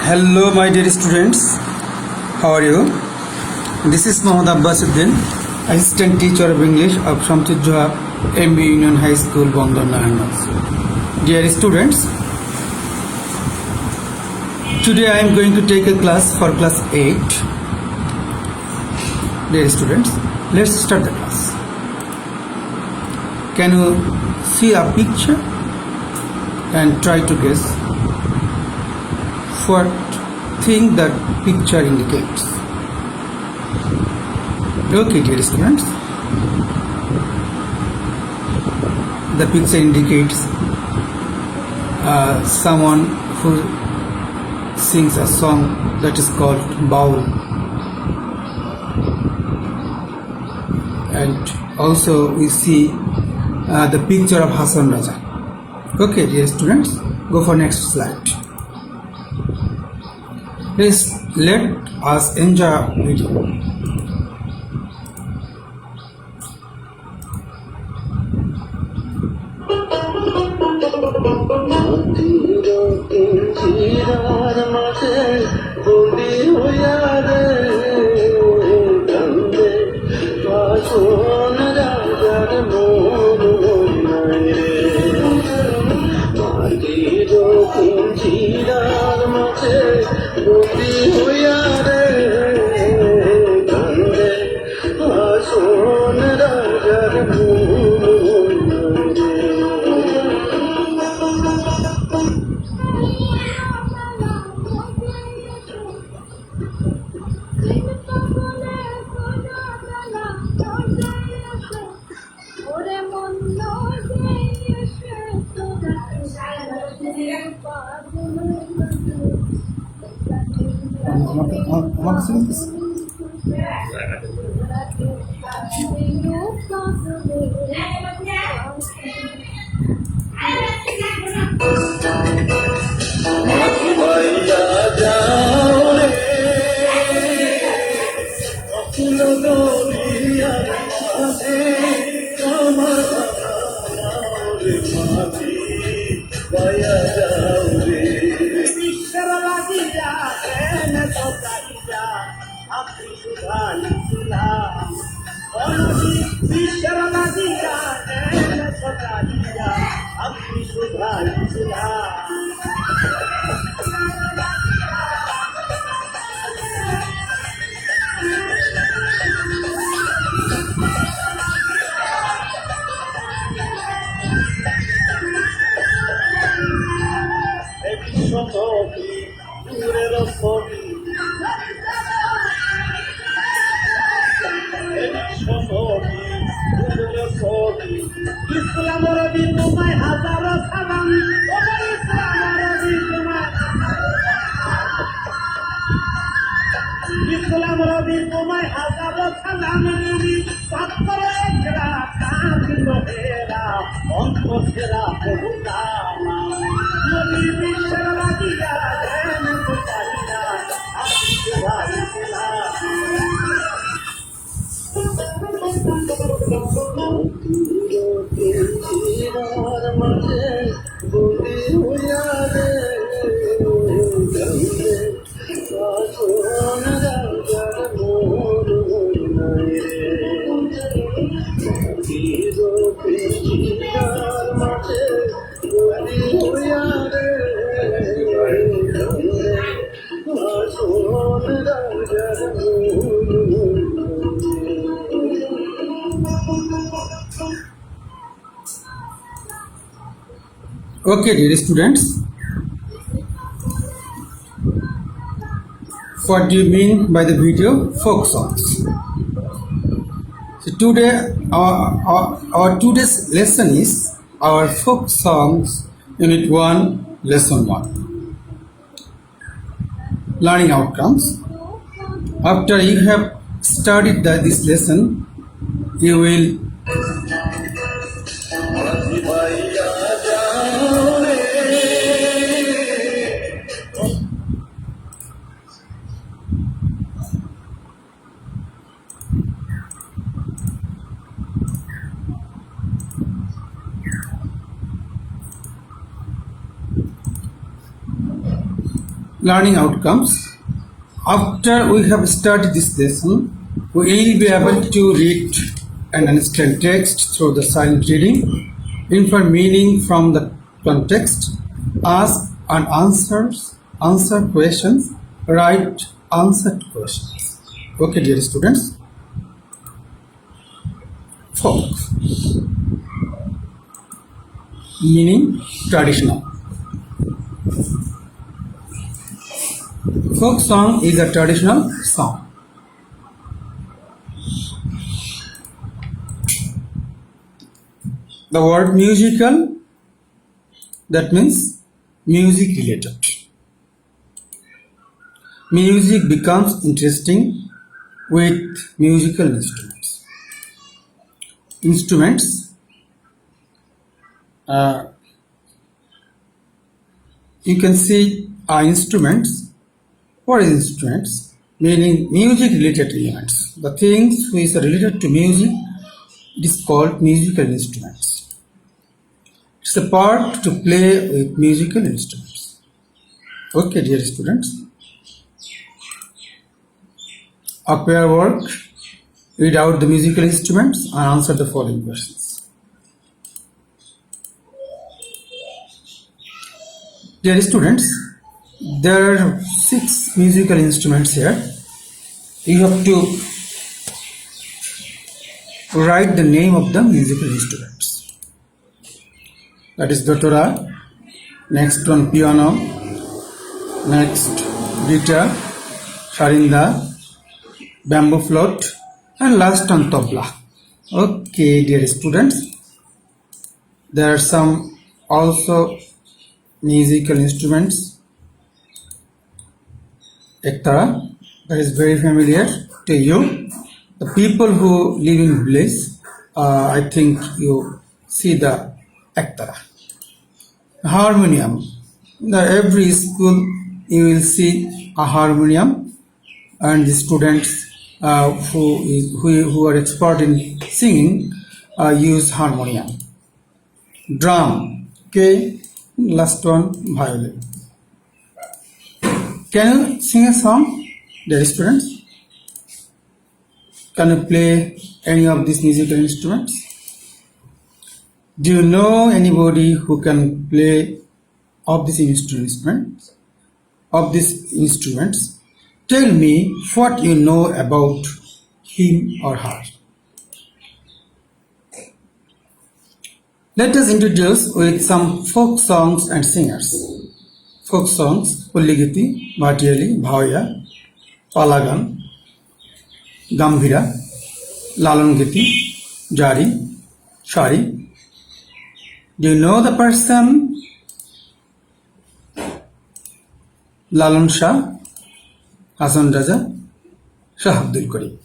Hello, my dear students. How are you? This is Mohammad Abbasuddin, Assistant Teacher of English of Shamsud Johab MB Union High School, Bandar Naranagar. Dear students, today I am going to take a class for class 8. Dear students, let's start the class. Can you see a picture and try to guess what thing that picture indicates? Okay, dear students, the picture indicates someone who sings a song that is called Baul, and also we see the picture of Hassan Raja. Okay, dear students, go for next slide. Please let us enjoy video. Okay, dear students, what do you mean by the video folk songs? So today, our today's lesson is our folk songs, Unit 1, Lesson 1. Learning outcomes. After you have studied this lesson, you will learning outcomes. After we have started this lesson, we will be able to read and understand text through the silent reading, infer meaning from the context, ask and answer questions, write answered questions. Okay, dear students. Folk meaning traditional. Folk song is a traditional song. The word musical, that means music related. Music becomes interesting with musical instruments. Instruments, you can see are instruments. What is instruments? Meaning music related elements. The things which are related to music, it is called musical instruments. It's a part to play with musical instruments. Okay, dear students. A pair work, read out the musical instruments and answer the following questions. Dear students, there are 6 musical instruments here. You have to write the name of the musical instruments. That is dotora, next one piano, next guitar, sharinda, bamboo flute, and last one tabla. Okay, dear students, there are some also musical instruments. Ektara, that is very familiar to you. The people who live in village, I think you see the ektara. Harmonium. In every school you will see a harmonium, and the students who are expert in singing use harmonium. Drum. Okay. Last one, violin. Can you sing a song, dear students? Can you play any of these musical instruments? Do you know anybody who can play of these instruments? Tell me what you know about him or her. Let us introduce with some folk songs and singers. Folk songs, Ulligiti, Bhatiyali, Bhawaiya, Palagan, Gambhira, Lalongiti, Jari, Shari. Do you know the person? Lalan Shah, Hasan Raja, Shah Abdul Karim,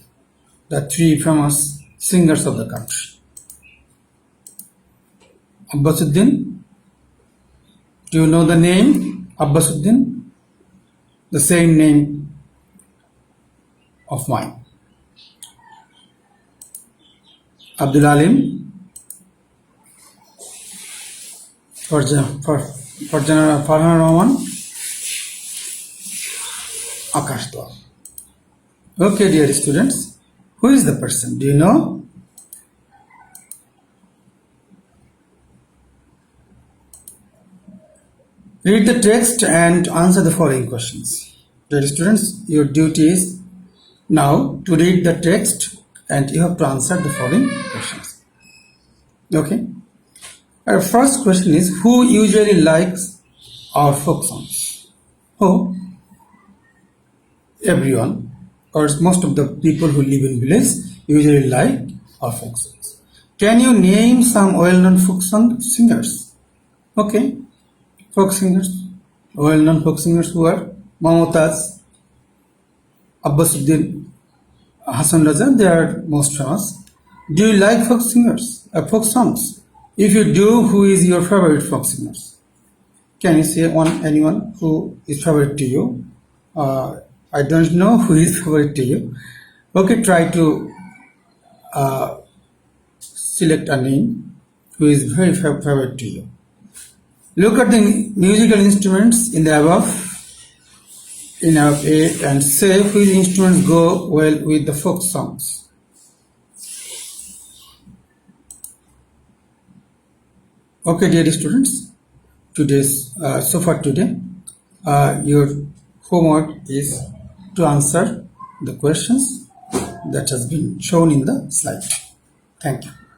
the 3 famous singers of the country. Abbasuddin, do you know the name Abbasuddin? The same name of mine. Abdul Alim, Farhan Rahman, Akash Dwal. Okay, dear students, who is the person? Do you know? Read the text and answer the following questions. Dear students, your duty is now to read the text and you have to answer the following questions. Okay. Our first question is, who usually likes our folk songs? Who? Everyone, or most of the people who live in village usually like our folk songs. Can you name some well-known folk singers? Okay. Folk singers, well-known folk singers who are Mamutaz, Abbasuddin, Hasan Raja, they are most famous. Do you like folk songs? If you do, who is your favorite folk singers? Can you say anyone who is favorite to you? I don't know who is favorite to you. Okay, try to select a name who is very favorite to you. Look at the musical instruments in the above in our A and say which instruments go well with the folk songs. Okay, dear students, so far today, your homework is to answer the questions that has been shown in the slide. Thank you.